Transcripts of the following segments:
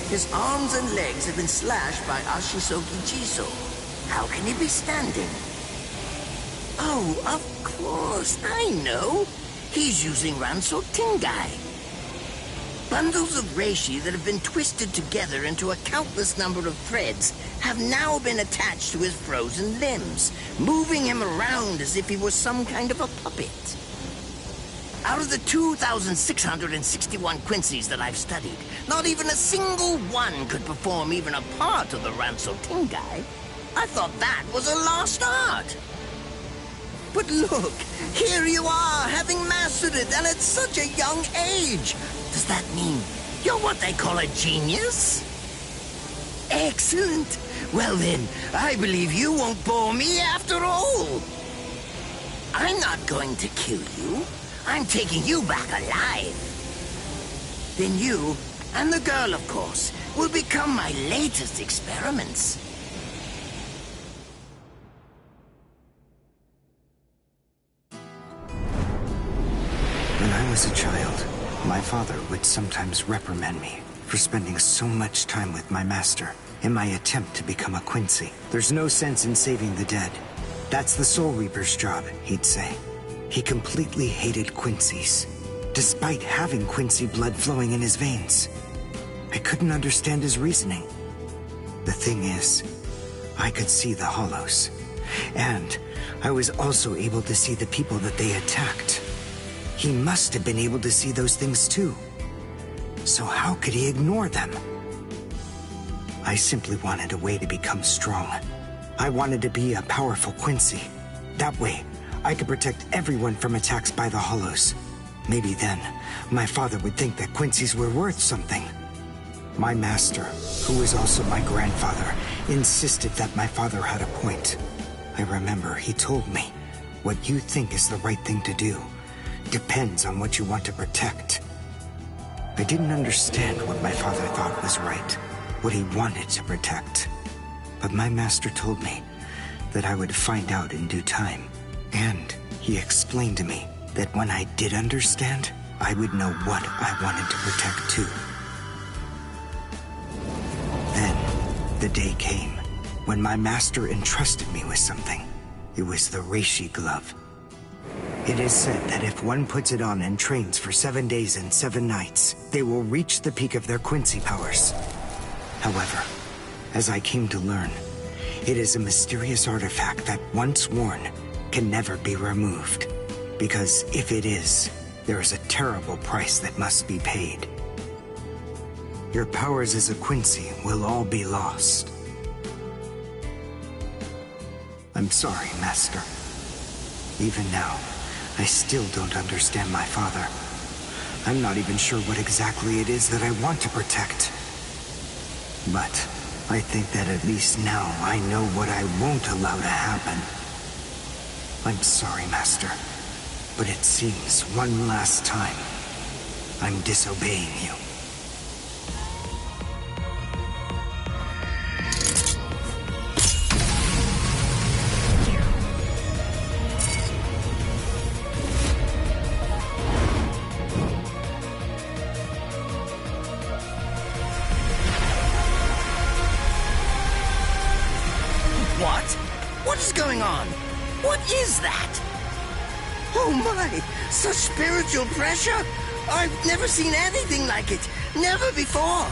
His arms and legs have been slashed by Ashisoki Jiso. How can he be standing? Oh, of course, I know. He's using Ranso Tingai. Bundles of reishi that have been twisted together into a countless number of threads have now been attached to his frozen limbs, moving him around as if he was some kind of a puppet. Out of the 2,661 Quincy's that I've studied, not even a single one could perform even a part of the Ranso Tingai. I thought that was a lost art. But look, here you are, having mastered it, and at such a young age. Does that mean you're what they call a genius? Excellent. Well then, I believe you won't bore me after all. I'm not going to kill you. I'm taking you back alive. Then you, and the girl of course, will become my latest experiments. When I was a child, my father would sometimes reprimand me for spending so much time with my master in my attempt to become a Quincy. There's no sense in saving the dead. That's the Soul Reaper's job, he'd say. He completely hated Quincy's, despite having Quincy blood flowing in his veins. I couldn't understand his reasoning. The thing is, I could see the hollows, and I was also able to see the people that they attacked. He must have been able to see those things too. So how could he ignore them? I simply wanted a way to become strong. I wanted to be a powerful Quincy. That way, I could protect everyone from attacks by the hollows. Maybe then, my father would think that Quincy's were worth something. My master, who was also my grandfather, insisted that my father had a point. I remember he told me, what you think is the right thing to do depends on what you want to protect. I didn't understand what my father thought was right, what he wanted to protect. But my master told me that I would find out in due time. And he explained to me that when I did understand, I would know what I wanted to protect too. Then, the day came when my master entrusted me with something. It was the reishi glove. It is said that if one puts it on and trains for 7 days and 7 nights, they will reach the peak of their Quincy powers. However, as I came to learn, it is a mysterious artifact that, once worn, can never be removed. Because if it is, there is a terrible price that must be paid. Your powers as a Quincy will all be lost. I'm sorry, Master. Even now, I still don't understand my father. I'm not even sure what exactly it is that I want to protect. But I think that at least now I know what I won't allow to happen. I'm sorry, Master, but it seems one last time I'm disobeying you. What? What is going on? What is that? Oh my! Such spiritual pressure! I've never seen anything like it! Never before!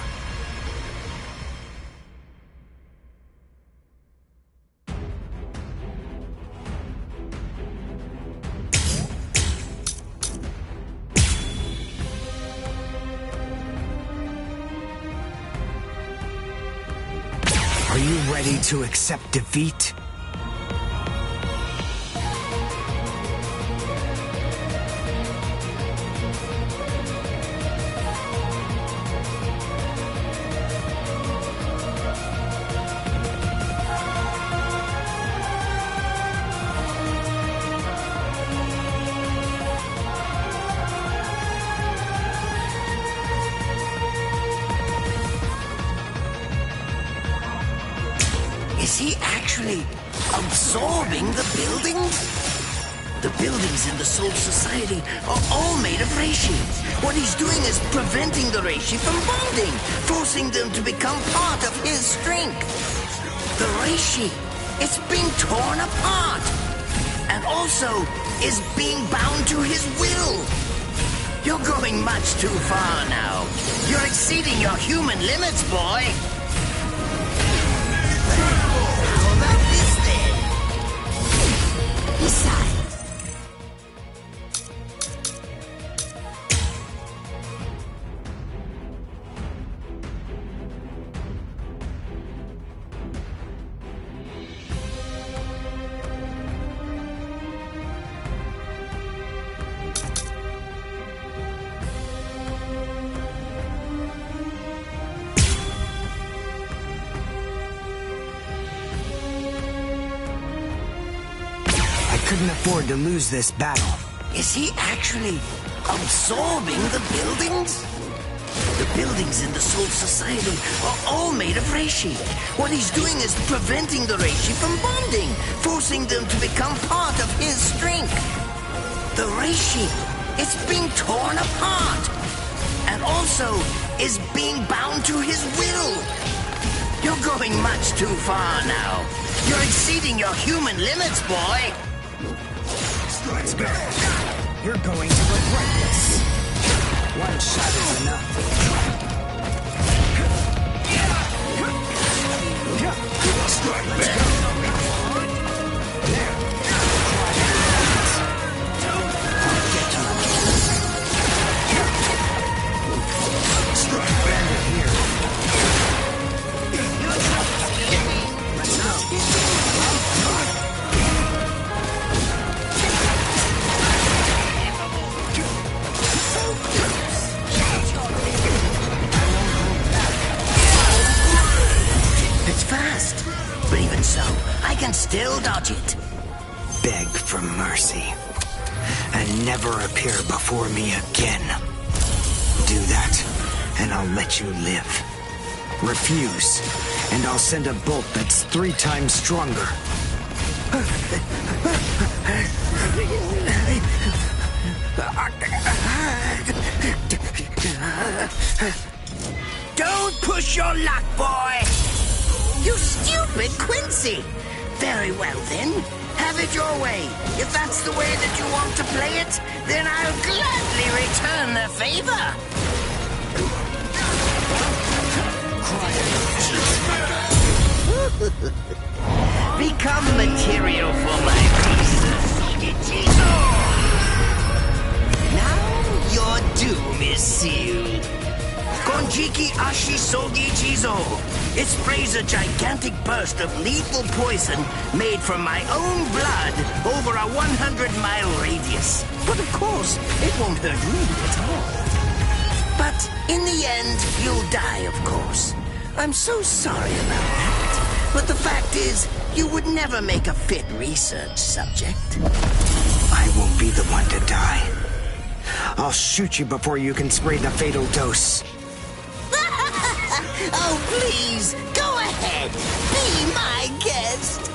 Are you ready to accept defeat? Is he actually absorbing the building? The buildings in the Soul Society are all made of of reishi. What he's doing is preventing the reishi from bonding, forcing them to become part of his strength. The reishi, it's being torn apart, and also is being bound to his will. You're going much too far now. You're exceeding your human limits, boy. How about this then? Besides, couldn't afford to lose this battle. is he actually absorbing the buildings? The buildings in the Soul Society are all made of reishi. What he's doing is preventing the reishi from bonding, forcing them to become part of his strength. The reishi, it's being torn apart, and also is being bound to his will. You're going much too far now. You're exceeding your human limits, boy. Let's go. You're going to regret this. One shot is enough. Strike back. Strike back here. Let's go. Fast, but even so, I can still dodge it. Beg for mercy, and never appear before me again. Do that, and I'll let you live. Refuse, and I'll send a bolt that's 3 times stronger. Don't push your luck, boy! You stupid Quincy! Very well then, have it your way. If that's the way that you want to play it, then I'll gladly return the favor. Become material for my research. Now your doom is sealed. Konjiki Ashisogi Jizo. It sprays a gigantic burst of lethal poison made from my own blood over a 100-mile radius. But of course, it won't hurt you at all. But in the end, you'll die, of course. I'm so sorry about that. But the fact is, you would never make a fit research subject. I won't be the one to die. I'll shoot you before you can spray the fatal dose. Oh, please, go ahead. Be my guest.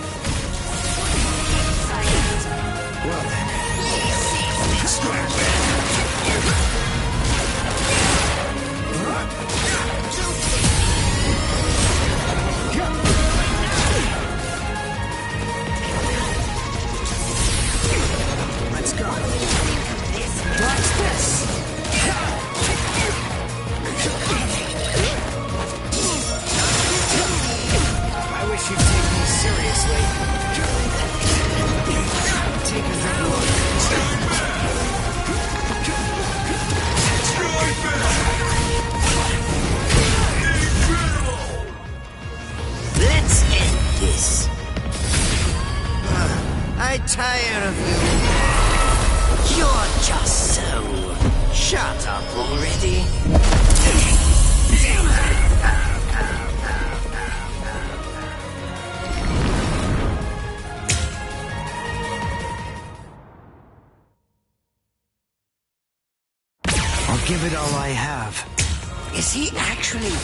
Well then. Strike back. Let's go. Watch this. I wish you'd take me seriously. Take a good look. Let's end this. I tire of you. You're just so... Shut up already. I'll give it all I have. Is he actually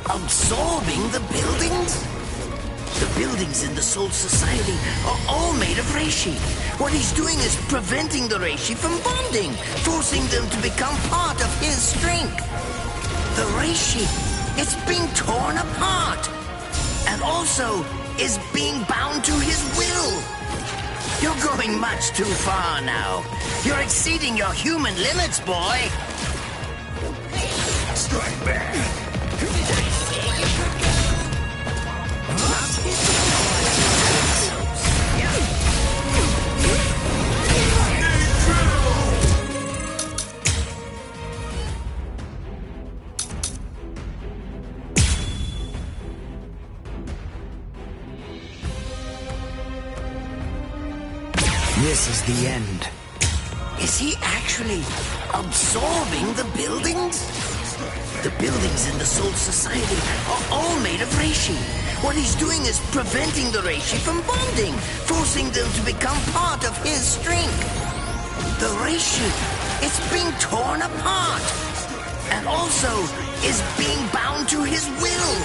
absorbing the buildings? The buildings in the Soul Society are all made of reishi. What he's doing is preventing the reishi from bonding, forcing them to become part of his strength. The reishi, it's being torn apart, and also is being bound to his will. You're going much too far now. You're exceeding your human limits, boy. Strike back. This is the end. Is he actually absorbing the buildings? The buildings in the Soul Society are all made of reishi. What he's doing is preventing the reishi from bonding, forcing them to become part of his strength. The reishi, it's being torn apart, and also is being bound to his will.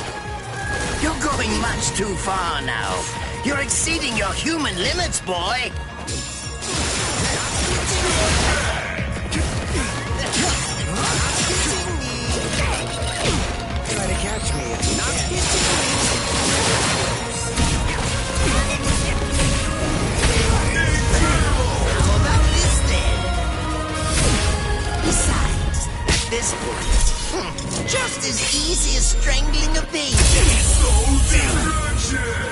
You're going much too far now. You're exceeding your human limits, boy. Try to catch me if you can. How about this then? Besides, at this point, just as easy as strangling a baby. Soul destruction!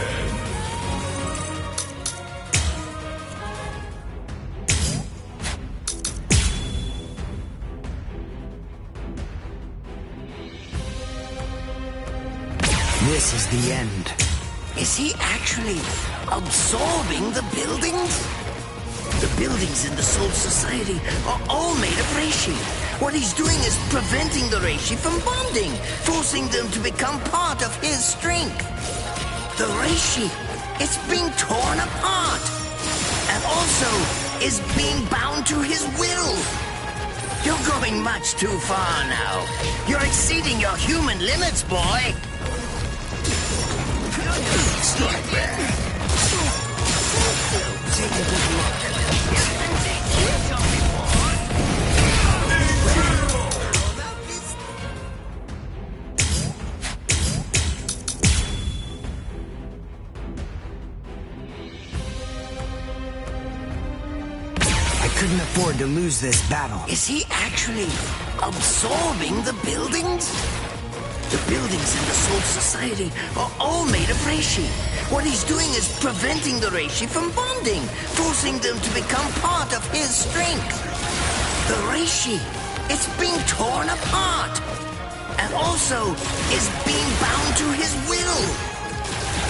This is the end. Is he actually absorbing the buildings? The buildings in the Soul Society are all made of reishi. What he's doing is preventing the reishi from bonding, forcing them to become part of his strength. The reishi, it's being torn apart, and also is being bound to his will. You're going much too far now. You're exceeding your human limits, boy. Strike back. Take a good look. I couldn't afford to lose this battle. Is he actually absorbing the buildings? The buildings in the Soul Society are all made of reishi. What he's doing is preventing the reishi from bonding, forcing them to become part of his strength. The reishi, it's being torn apart, and also is being bound to his will.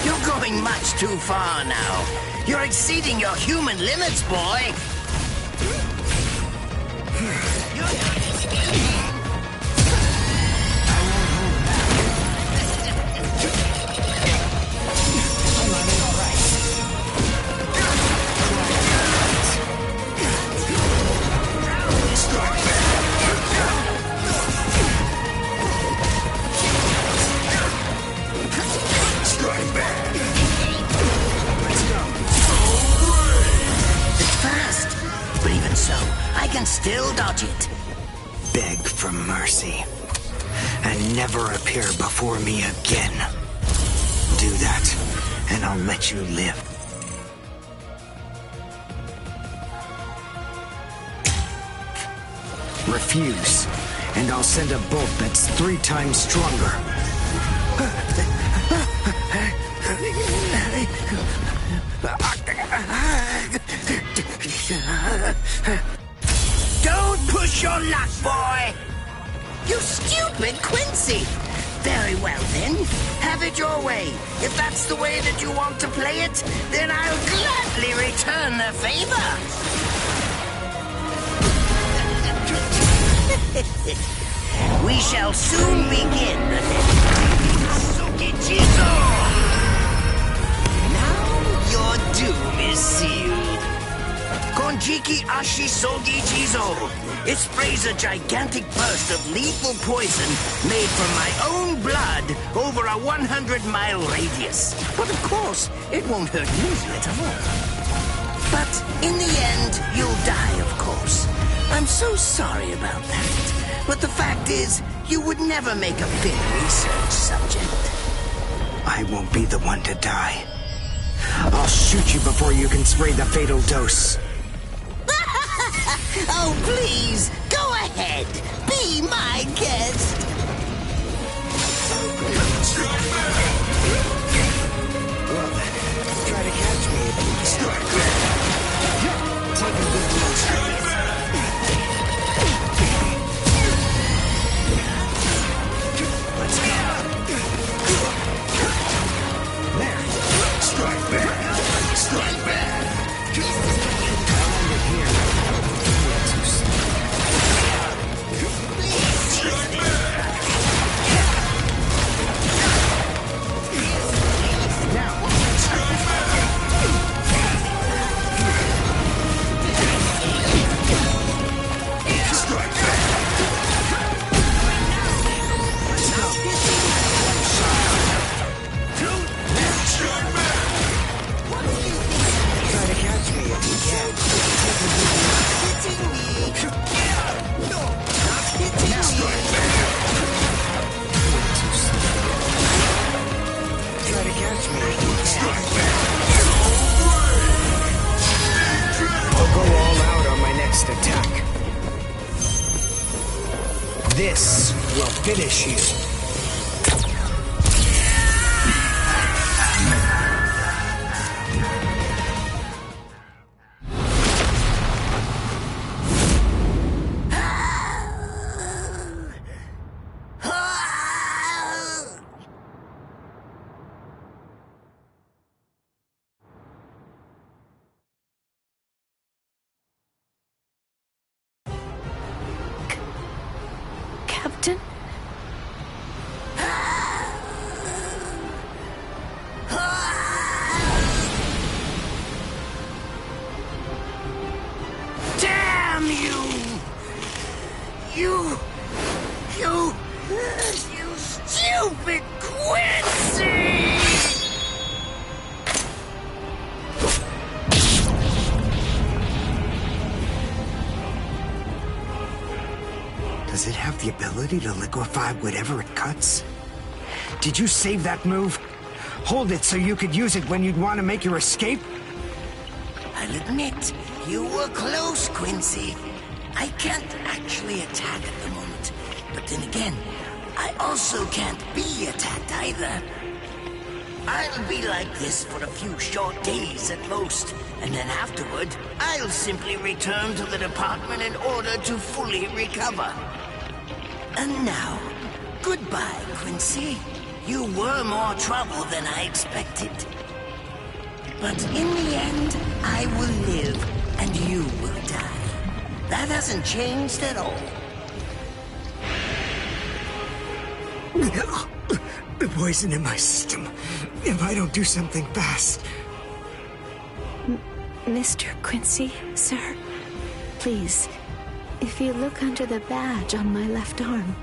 You're going much too far now. You're exceeding your human limits, boy. Still dodge it. Beg for mercy. And never appear before me again. Do that, and I'll let you live. Refuse, and I'll send a bolt that's 3 times stronger. Don't push your luck, boy! You stupid Quincy! Very well, then. Have it your way. If that's the way that you want to play it, then I'll gladly return the favor. We shall soon begin. Now your doom is sealed. Konjiki Ashi Sogi Jizo. It sprays a gigantic burst of lethal poison made from my own blood over a 100-mile radius. But of course, it won't hurt you at all. But in the end, you'll die, of course. I'm so sorry about that. But the fact is, you would never make a fit research subject. I won't be the one to die. I'll shoot you before you can spray the fatal dose. Oh, please, go ahead. Be my guest. Well, try to catch me if you can. Take a good look. Let's go. There. Strike back. Strike back. I'll end it here. Too slow. Strike back. Now. Strike back. Strike back. Let's go. One shot. Strike back. Try to catch me if you can. Hitting me. No, not hitting me. Strike back. Too slow. Try to catch me if you can. Strike back. I'll go all out on my next attack. This will finish you. Captain? Damn you! You stupid Quincy! Does it have the ability to liquefy whatever it cuts? Did you save that move? Hold it so you could use it when you'd want to make your escape? I'll admit, you were close, Quincy. I can't actually attack at the moment. But then again, I also can't be attacked either. I'll be like this for a few short days at most, and then afterward, I'll simply return to the department in order to fully recover. And now, goodbye, Quincy. You were more trouble than I expected. But in the end, I will live, and you will die. That hasn't changed at all. The poison in my system. If I don't do something fast. Mr. Quincy, sir, please, if you look under the badge on my left arm,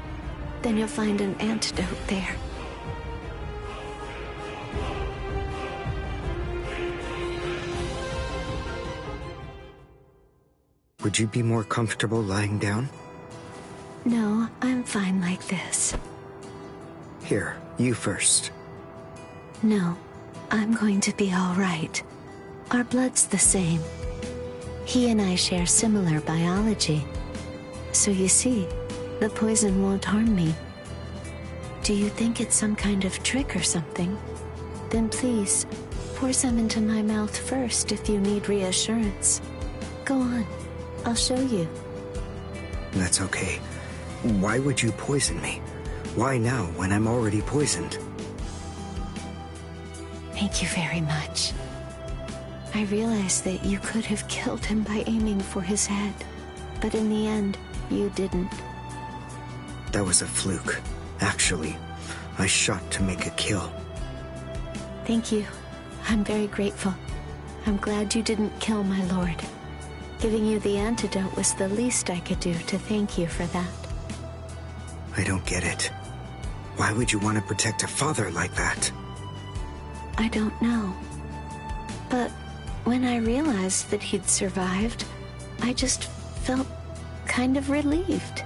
then you'll find an antidote there. Would you be more comfortable lying down? No, I'm fine like this. Here, you first. No, I'm going to be all right. Our blood's the same. He and I share similar biology. So you see, the poison won't harm me. Do you think it's some kind of trick or something? Then please, pour some into my mouth first if you need reassurance. Go on, I'll show you. That's okay. Why would you poison me? Why now, when I'm already poisoned? Thank you very much. I realize that you could have killed him by aiming for his head, but in the end, you didn't. That was a fluke. Actually, I shot to make a kill. Thank you. I'm very grateful. I'm glad you didn't kill my lord. Giving you the antidote was the least I could do to thank you for that. I don't get it. Why would you want to protect a father like that? I don't know. But when I realized that he'd survived, I just felt kind of relieved.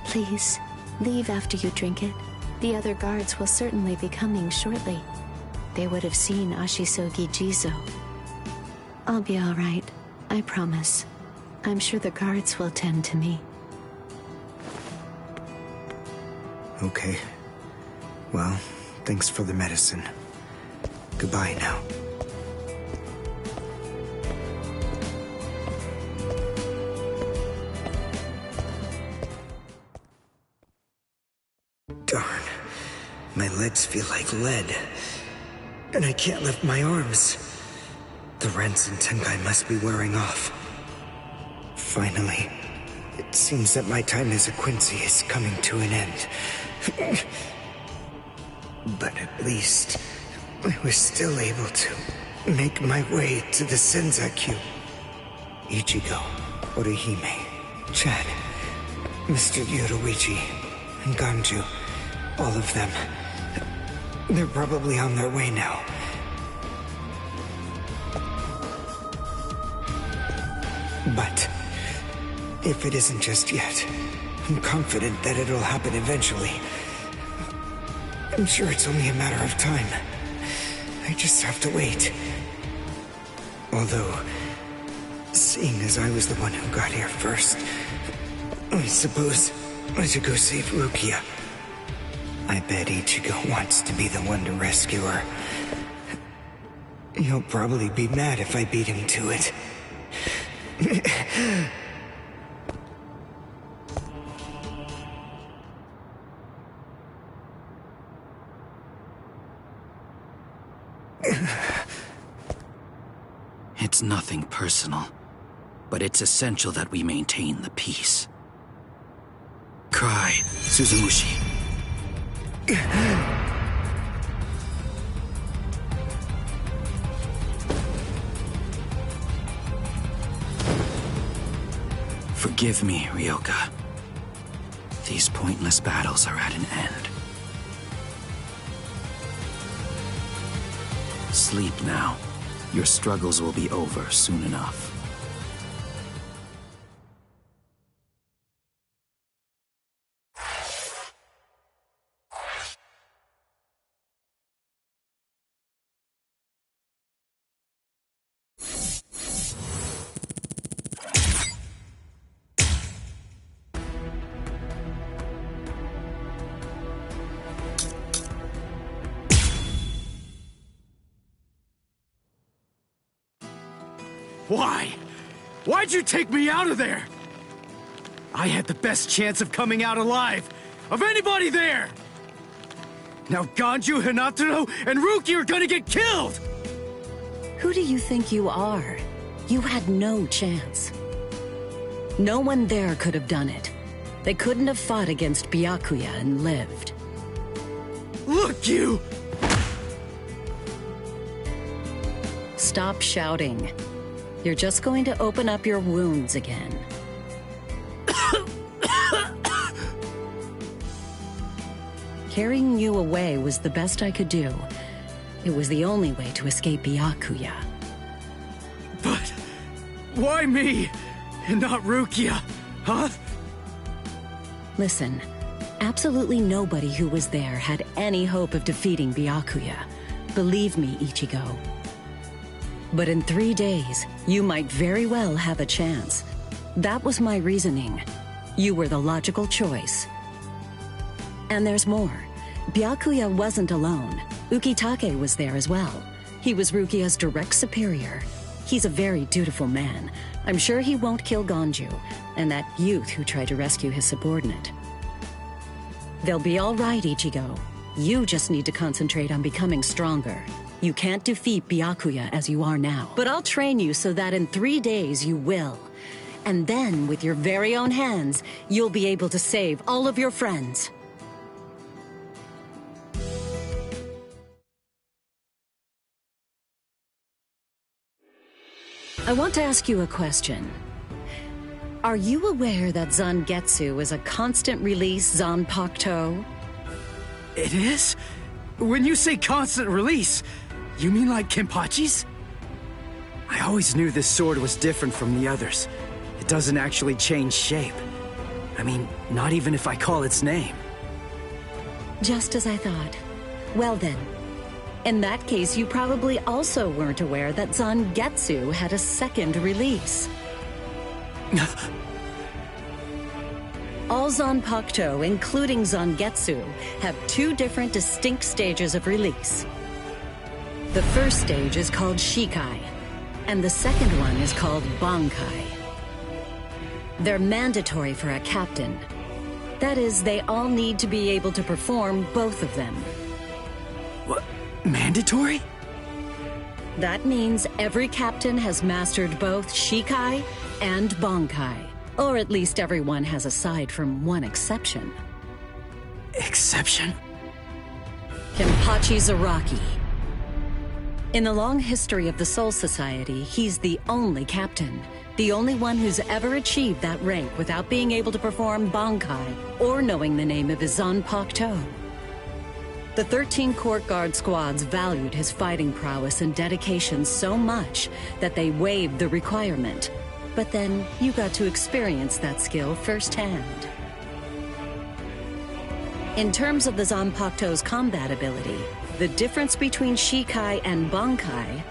Please, leave after you drink it. The other guards will certainly be coming shortly. They would have seen Ashisogi Jizo. I'll be all right, I promise. I'm sure the guards will tend to me. Okay. Well, thanks for the medicine. Goodbye now. Darn. My legs feel like lead. And I can't lift my arms. The Ranson Tenkai must be wearing off. Finally, it seems that my time as a Quincy is coming to an end. But at least, I was still able to make my way to the Senzakyu. Ichigo, Orihime, Chad, Mr. Yoruichi, and Ganju, all of them. They're probably on their way now. But if it isn't just yet, I'm confident that it'll happen eventually. I'm sure it's only a matter of time. I just have to wait. Although, seeing as I was the one who got here first, I suppose I should go save Rukia. I bet Ichigo wants to be the one to rescue her. He'll probably be mad if I beat him to it. It's nothing personal, but it's essential that we maintain the peace. Cry, Suzumushi. Forgive me, Ryoka. These pointless battles are at an end. Sleep now. Your struggles will be over soon enough. Why? Why'd you take me out of there? I had the best chance of coming out alive, of anybody there! Now Ganju, Hinataro, and Ruki are gonna get killed! Who do you think you are? You had no chance. No one there could have done it. They couldn't have fought against Byakuya and lived. Look, you! Stop shouting. You're just going to open up your wounds again. Carrying you away was the best I could do. It was the only way to escape Byakuya. But why me and not Rukia, huh? Listen, absolutely nobody who was there had any hope of defeating Byakuya. Believe me, Ichigo. But in 3 days, you might very well have a chance. That was my reasoning. You were the logical choice. And there's more. Byakuya wasn't alone. Ukitake was there as well. He was Rukia's direct superior. He's a very dutiful man. I'm sure he won't kill Ganju, and that youth who tried to rescue his subordinate. They'll be all right, Ichigo. You just need to concentrate on becoming stronger. You can't defeat Byakuya as you are now. But I'll train you so that in 3 days you will. And then, with your very own hands, you'll be able to save all of your friends. I want to ask you a question. Are you aware that Zangetsu is a constant release Zanpakuto? It is? When you say constant release, you mean like Kenpachi's? I always knew this sword was different from the others. It doesn't actually change shape. I mean, not even if I call its name. Just as I thought. Well then, in that case, you probably also weren't aware that Zangetsu had a second release. All Zanpakuto, including Zangetsu, have two different distinct stages of release. The first stage is called Shikai, and the second one is called Bankai. They're mandatory for a captain. That is, they all need to be able to perform both of them. What? Mandatory? That means every captain has mastered both Shikai and Bankai. Or at least everyone has, aside from one exception. Exception? Kenpachi Zaraki. In the long history of the Soul Society, he's the only captain. The only one who's ever achieved that rank without being able to perform Bankai or knowing the name of his Zanpakuto. The 13 court guard squads valued his fighting prowess and dedication so much that they waived the requirement. But then you got to experience that skill firsthand. In terms of the Zanpakuto's combat ability, the difference between Shikai and Bankai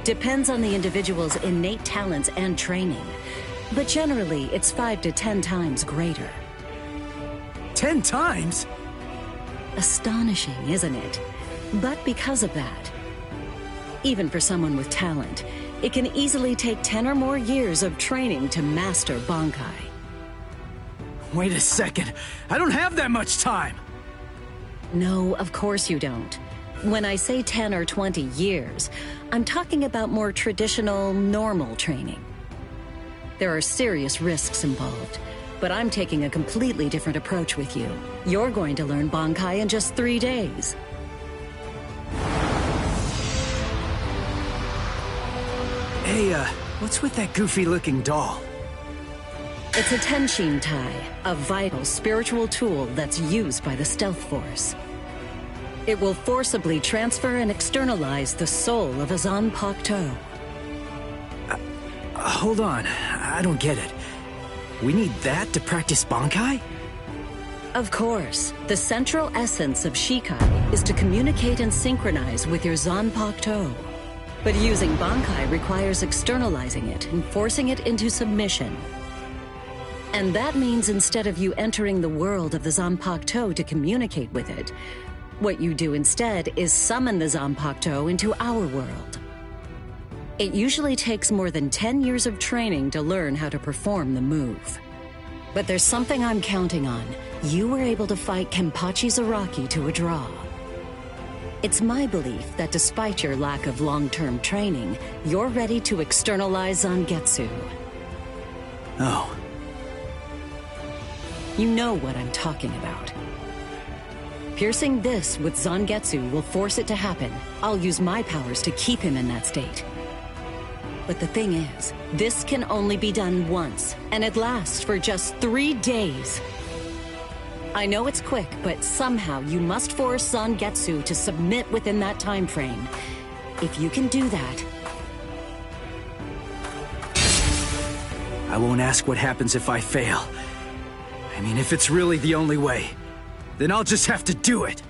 depends on the individual's innate talents and training, but generally it's 5 to 10 times greater. 10 times? Astonishing, isn't it? But because of that, even for someone with talent, it can easily take 10 or more years of training to master Bankai. Wait a second, I don't have that much time! No, of course you don't. When I say 10 or 20 years, I'm talking about more traditional, normal training. There are serious risks involved, but I'm taking a completely different approach with you. You're going to learn Bankai in just 3 days. Hey, what's with that goofy-looking doll? It's a Tenshin Tai, a vital spiritual tool that's used by the Stealth Force. It will forcibly transfer and externalize the soul of a Zanpakuto. Hold on, I don't get it. We need that to practice Bankai? Of course, the central essence of Shikai is to communicate and synchronize with your Zanpakuto. But using Bankai requires externalizing it and forcing it into submission. And that means instead of you entering the world of the Zanpakuto to communicate with it, what you do instead is summon the Zanpakuto into our world. It usually takes more than 10 years of training to learn how to perform the move. But there's something I'm counting on. You were able to fight Kenpachi Zaraki to a draw. It's my belief that despite your lack of long-term training, you're ready to externalize Zangetsu. Oh. You know what I'm talking about. Piercing this with Zangetsu will force it to happen. I'll use my powers to keep him in that state. But the thing is, this can only be done once, and it lasts for just 3 days. I know it's quick, but somehow you must force Zangetsu to submit within that time frame. If you can do that... I won't ask what happens if I fail. I mean, if it's really the only way, then I'll just have to do it.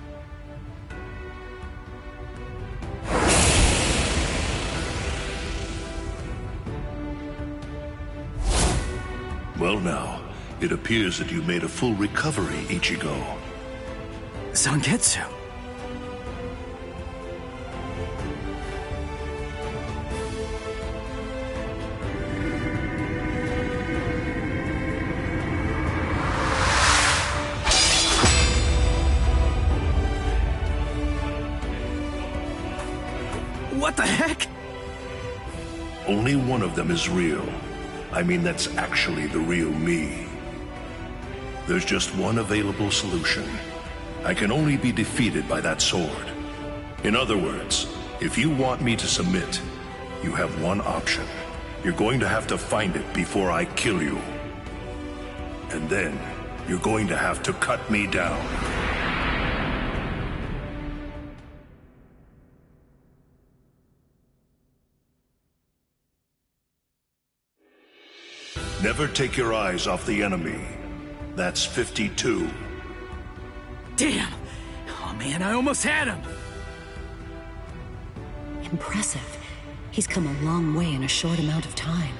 Well now, it appears that you made a full recovery, Ichigo. Zangetsu. What the heck? Only one of them is real. I mean, that's actually the real me. There's just one available solution. I can only be defeated by that sword. In other words, if you want me to submit, you have one option. You're going to have to find it before I kill you. And then, you're going to have to cut me down. Never take your eyes off the enemy. That's 52. Damn! Oh man, I almost had him! Impressive. He's come a long way in a short amount of time.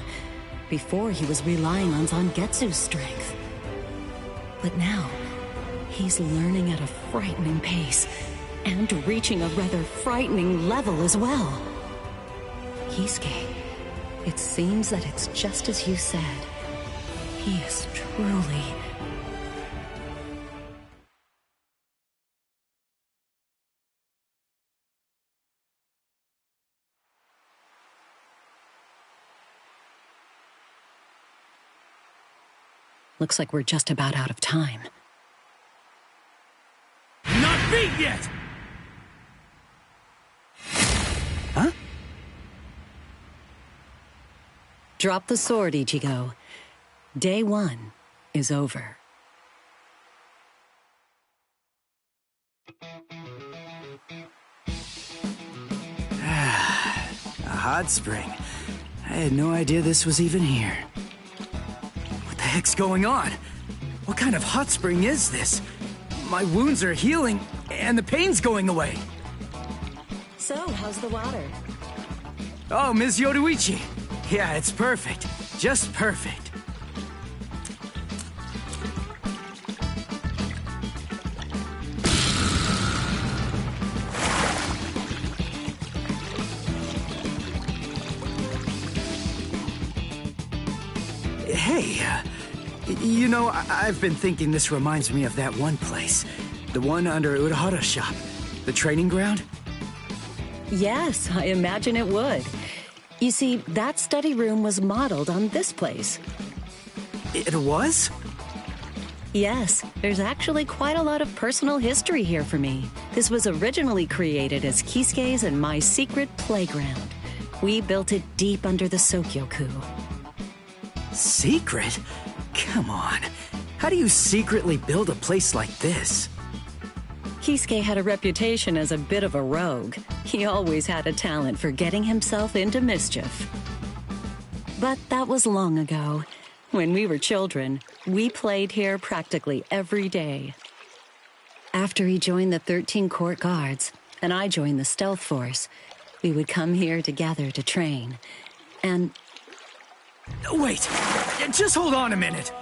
Before, he was relying on Zangetsu's strength. But now, he's learning at a frightening pace, and reaching a rather frightening level as well. Kisuke, it seems that it's just as you said. He is truly... Looks like we're just about out of time. Not beat yet! Huh? Drop the sword, Ichigo. Day 1 is over. A hot spring. I had no idea this was even here. What the heck's going on? What kind of hot spring is this? My wounds are healing, and the pain's going away. So, how's the water? Oh, Ms. Yoruichi. Yeah, it's perfect. Just perfect. Hey, you know, I've been thinking this reminds me of that one place. The one under Urahara's shop. The training ground? Yes, I imagine it would. You see, that study room was modeled on this place. It was? Yes, there's actually quite a lot of personal history here for me. This was originally created as Kisuke's and my secret playground. We built it deep under the Sokyoku. Secret? Come on. How do you secretly build a place like this? Kisuke had a reputation as a bit of a rogue. He always had a talent for getting himself into mischief. But that was long ago. When we were children, we played here practically every day. After he joined the 13 Court Guards, and I joined the Stealth Force, we would come here together to train. And... Wait, just hold on a minute.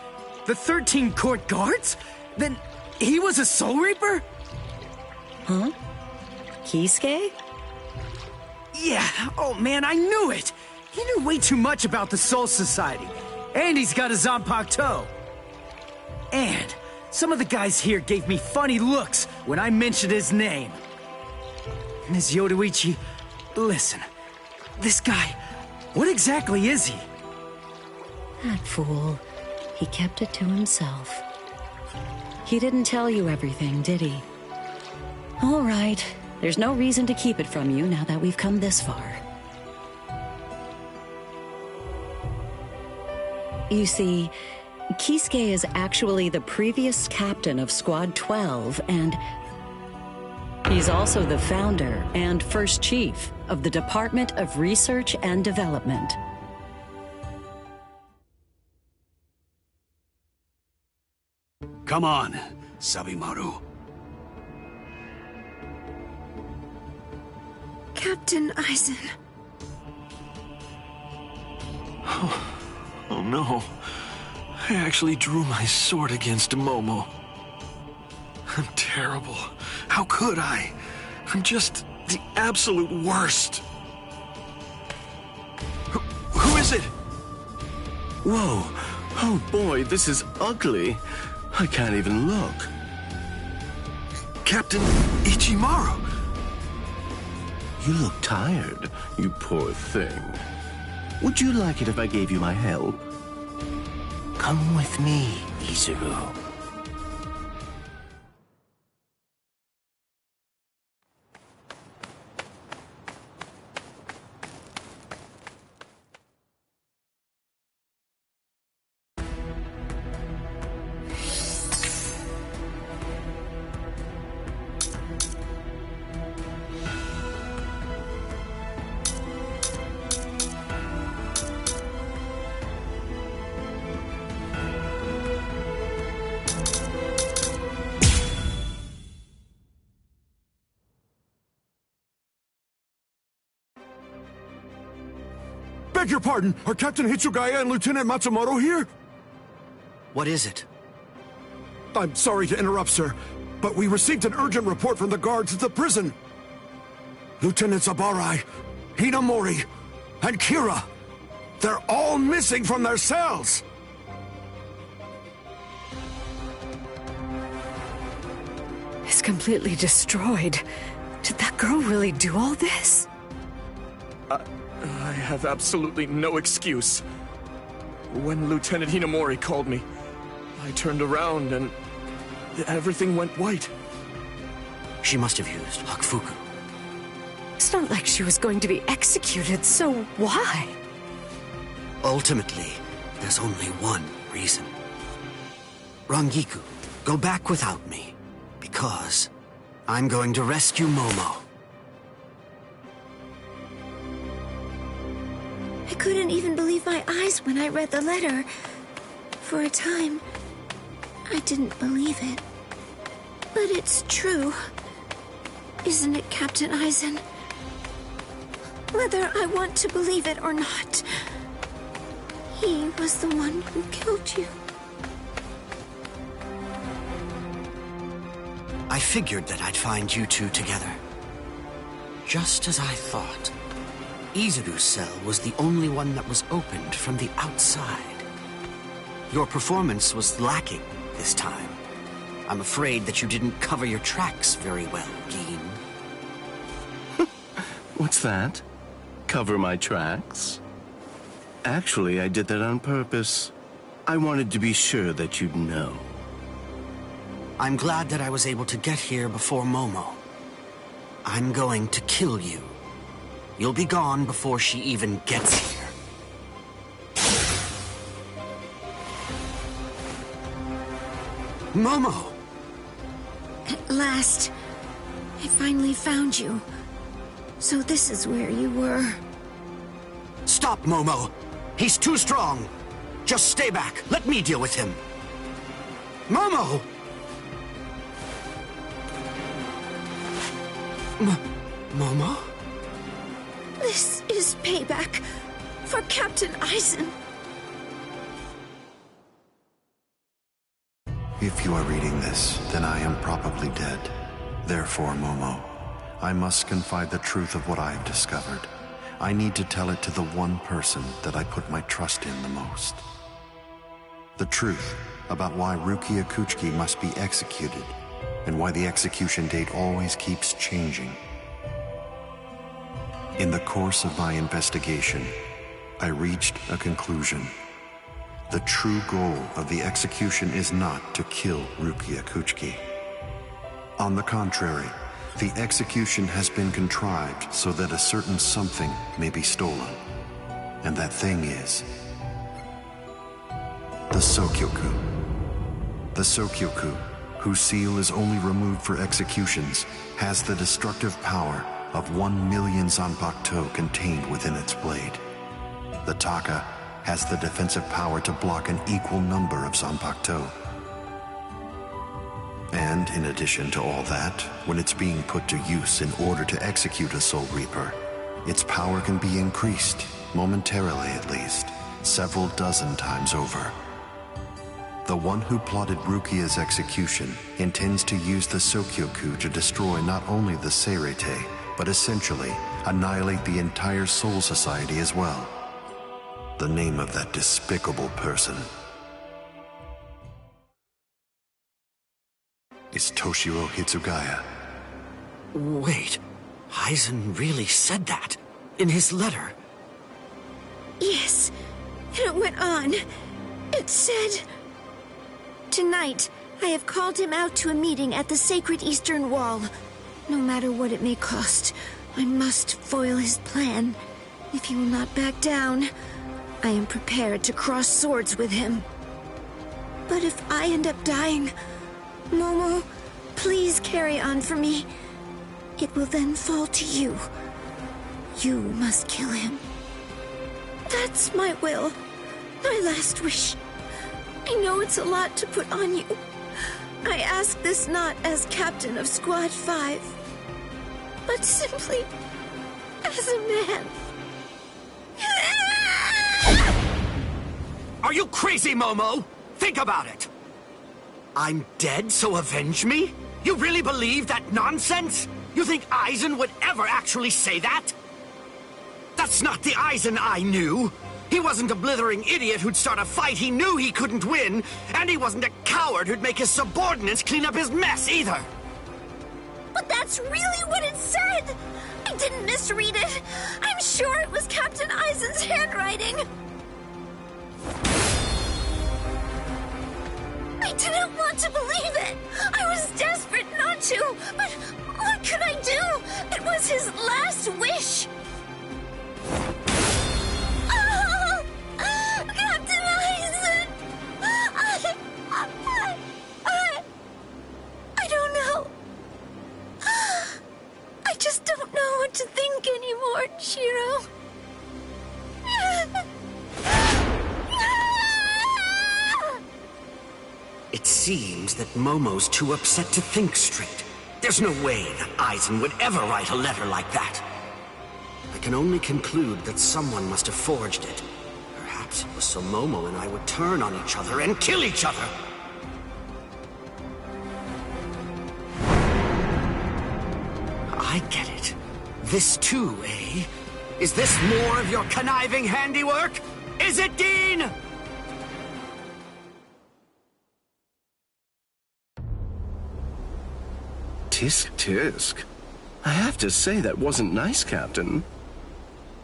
The 13 Court Guards? Then he was a Soul Reaper? Huh? Kisuke? Yeah, oh man, I knew it! He knew way too much about the Soul Society. And he's got a Zanpakuto. And some of the guys here gave me funny looks when I mentioned his name. Ms. Yoruichi, listen. This guy, what exactly is he? That fool. He kept it to himself. He didn't tell you everything, did he? All right. There's no reason to keep it from you now that we've come this far. You see, Kisuke is actually the previous captain of Squad 12, and he's also the founder and first chief of the Department of Research and Development. Come on, Sabimaru. Captain Aizen. Oh no. I actually drew my sword against Momo. I'm terrible. How could I? I'm just the absolute worst. Who is it? Whoa. Oh boy, this is ugly. I can't even look. Captain Ichimaru. You look tired, you poor thing. Would you like it if I gave you my help? Come with me, Izuru. beg your pardon. Are Captain Hitsugaya and Lieutenant Matsumoto here? What is it? I'm sorry to interrupt, sir, but we received an urgent report from the guards at the prison. Lieutenant Zabarai, Hinamori, and Kira. They're all missing from their cells. It's completely destroyed. Did that girl really do all this? I have absolutely no excuse. When Lieutenant Hinamori called me, I turned around and everything went white. She must have used Hakufuku. It's not like she was going to be executed, so why? Ultimately, there's only one reason. Rangiku, go back without me, because I'm going to rescue Momo. I couldn't even believe my eyes when I read the letter. For a time, I didn't believe it. But it's true. Isn't it, Captain Eisen? Whether I want to believe it or not, he was the one who killed you. I figured that I'd find you two together. Just as I thought. Izuru's cell was the only one that was opened from the outside. Your performance was lacking this time. I'm afraid that you didn't cover your tracks very well, Gin. What's that? Cover my tracks? Actually, I did that on purpose. I wanted to be sure that you'd know. I'm glad that I was able to get here before Momo. I'm going to kill you. You'll be gone before she even gets here. Momo! At last, I finally found you. So this is where you were. Stop, Momo! He's too strong! Just stay back. Let me deal with him. Momo! Momo? This is payback for Captain Eisen. If you are reading this, then I am probably dead. Therefore, Momo, I must confide the truth of what I have discovered. I need to tell it to the one person that I put my trust in the most. The truth about why Rukia Kuchiki must be executed, and why the execution date always keeps changing. In the course of my investigation, I reached a conclusion. The true goal of the execution is not to kill Rukia Kuchiki. On the contrary, the execution has been contrived so that a certain something may be stolen. And that thing is the Sokyoku. The Sokyoku, whose seal is only removed for executions, has the destructive power of 1 million Zanpakuto contained within its blade. The Taka has the defensive power to block an equal number of Zanpakuto. And in addition to all that, when it's being put to use in order to execute a Soul Reaper, its power can be increased, momentarily at least, several dozen times over. The one who plotted Rukia's execution intends to use the Sokyoku to destroy not only the Seirete, but essentially annihilate the entire Soul Society as well. The name of that despicable person is Toshiro Hitsugaya. Wait, Eisen really said that in his letter? Yes, and it went on. It said, "Tonight, I have called him out to a meeting at the Sacred Eastern Wall. No matter what it may cost, I must foil his plan. If he will not back down, I am prepared to cross swords with him. But if I end up dying, Momo, please carry on for me. It will then fall to you. You must kill him. That's my will, my last wish. I know it's a lot to put on you. I ask this not as captain of Squad 5, but simply as a man." Are you crazy, Momo? Think about it. I'm dead, so avenge me? You really believe that nonsense? You think Aizen would ever actually say that? That's not the Aizen I knew. He wasn't a blithering idiot who'd start a fight he knew he couldn't win, and he wasn't a coward who'd make his subordinates clean up his mess either. But that's really what it said! I didn't misread it. I'm sure it was Captain Aizen's handwriting. I didn't want to believe it. I was desperate not to, but what could I do? It was his last wish. Oh, Captain Aizen! I don't know. I just don't know what to think anymore, Shiro. It seems that Momo's too upset to think straight. There's no way that Aizen would ever write a letter like that. I can only conclude that someone must have forged it. Perhaps it was so Momo and I would turn on each other and kill each other. I get it. This too, eh? Is this more of your conniving handiwork? Is it, Dean? Tisk tisk. I have to say that wasn't nice, Captain.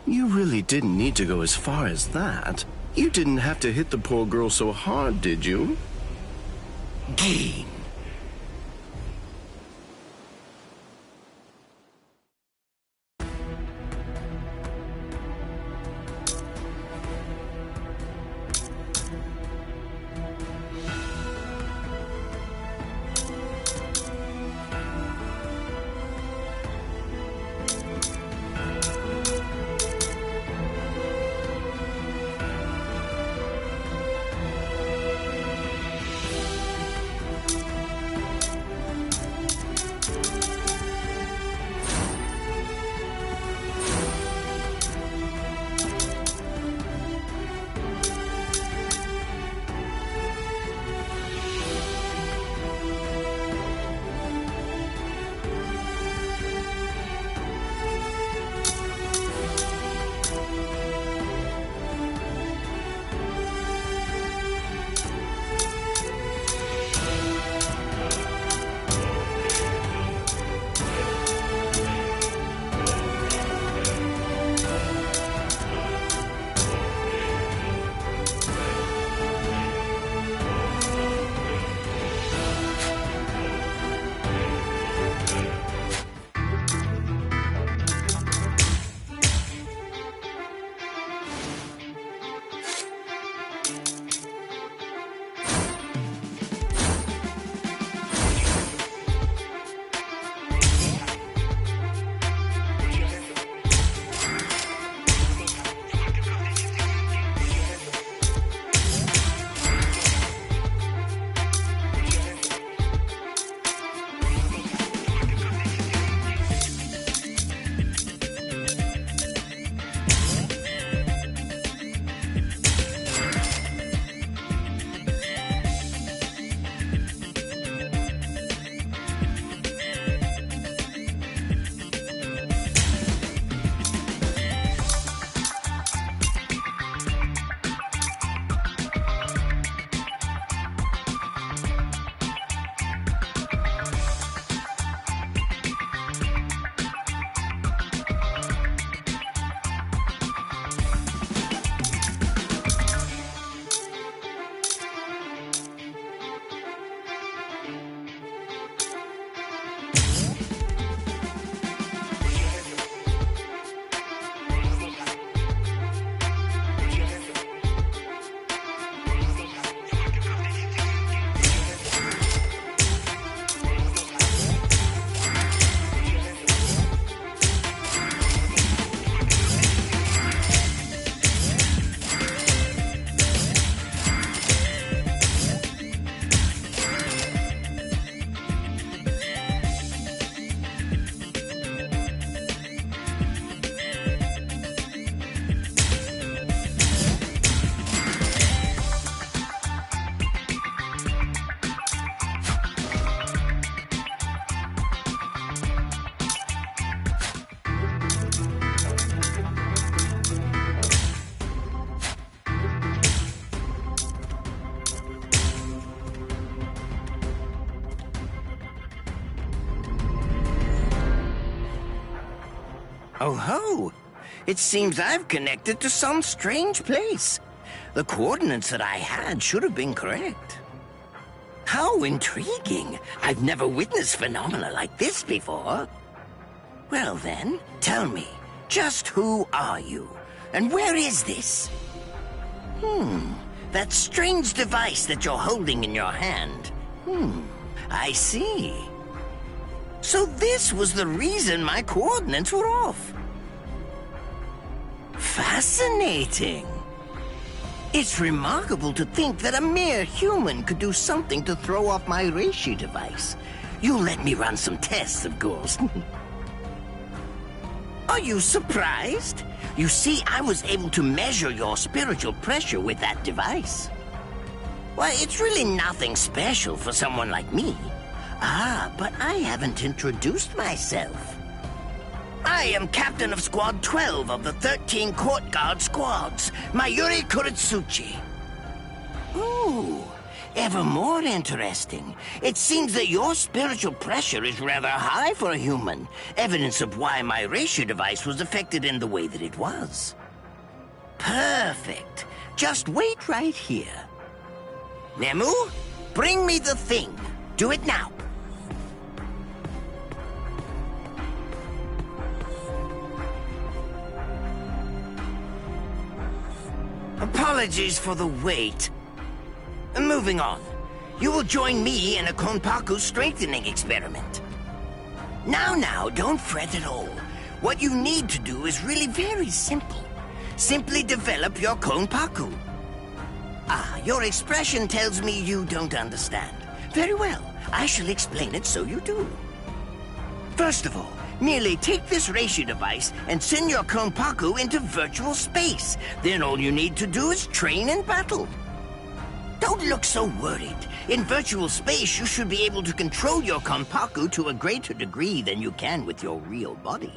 You really didn't need to go as far as that. You didn't have to hit the poor girl so hard, did you? Dean. Oh ho! It seems I've connected to some strange place. The coordinates that I had should have been correct. How intriguing! I've never witnessed phenomena like this before. Well then, tell me, just who are you? And where is this? That strange device that you're holding in your hand. I see. So this was the reason my coordinates were off. Fascinating. It's remarkable to think that a mere human could do something to throw off my reishi device. You'll let me run some tests, of course. Are you surprised? You see, I was able to measure your spiritual pressure with that device. Why, it's really nothing special for someone like me. Ah, but I haven't introduced myself. I am Captain of Squad 12 of the 13 Court Guard Squads, Mayuri Kuritsuchi. Ooh, ever more interesting. It seems that your spiritual pressure is rather high for a human, evidence of why my reishi device was affected in the way that it was. Perfect. Just wait right here. Nemu, bring me the thing. Do it now. Apologies for the wait. Moving on. You will join me in a Konpaku strengthening experiment. Now, don't fret at all. What you need to do is really very simple. Simply develop your Konpaku. Ah, your expression tells me you don't understand. Very well, I shall explain it so you do. First of all, merely take this reishi device and send your Konpaku into virtual space. Then all you need to do is train in battle. Don't look so worried. In virtual space, you should be able to control your Konpaku to a greater degree than you can with your real body.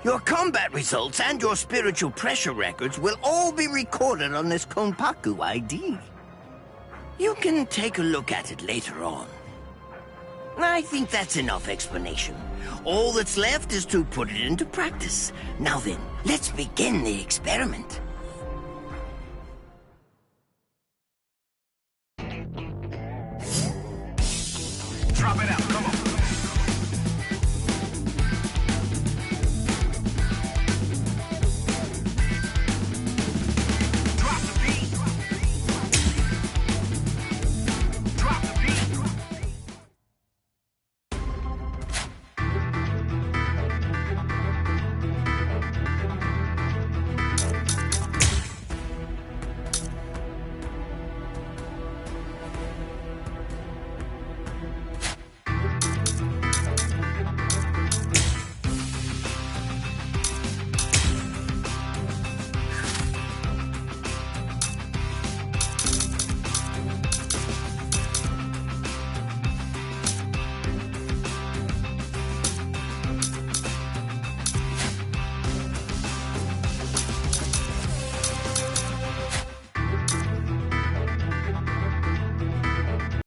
Your combat results and your spiritual pressure records will all be recorded on this Konpaku ID. You can take a look at it later on. I think that's enough explanation. All that's left is to put it into practice. Now then, let's begin the experiment. Drop it out.